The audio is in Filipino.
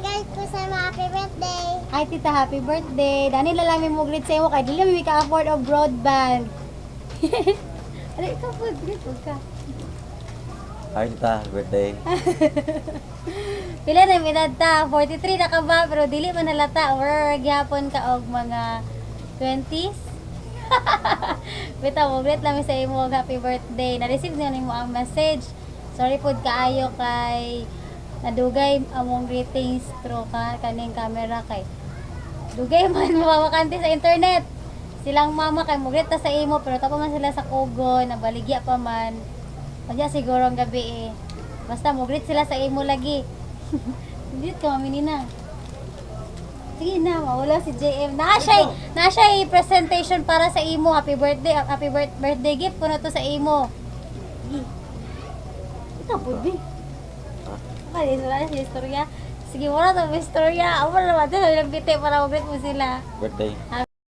guys po sa mga happy birthday. Ay, tita, happy birthday. Dani na lang may mugrit sa iyo kay dili may ka-afford of broadband. Ano, ikaw po, greet ka. Hi, tita. Birthday. Pila na edad ta? 43 na ka ba? Pero dili man halata. Or gyapon ka og mga 20s? Bitaw, mo greet lang sa imo og happy birthday. Na-receive niyo nimo ang message. Sorry pod kaayo kay nadugay among greetings through kaning camera kay dugay man mawakante sa internet. Silang mama kay mo greet ta sa imo pero tapo man sila sa Kugo, nabaligya pa man. Kanya siguro ang gabi eh. Basta mo greet sila sa imo lagi. Greet ka mami nina. Sige na, mawala si JM. Na siya presentation para sa imo. Happy birthday gift ko na to sa imo. Ito po, Bi. Ay, wala siya istorya. Sige, wala to istorya. Amo naman ito, nabiti para mag-greet mo sila. Birthday.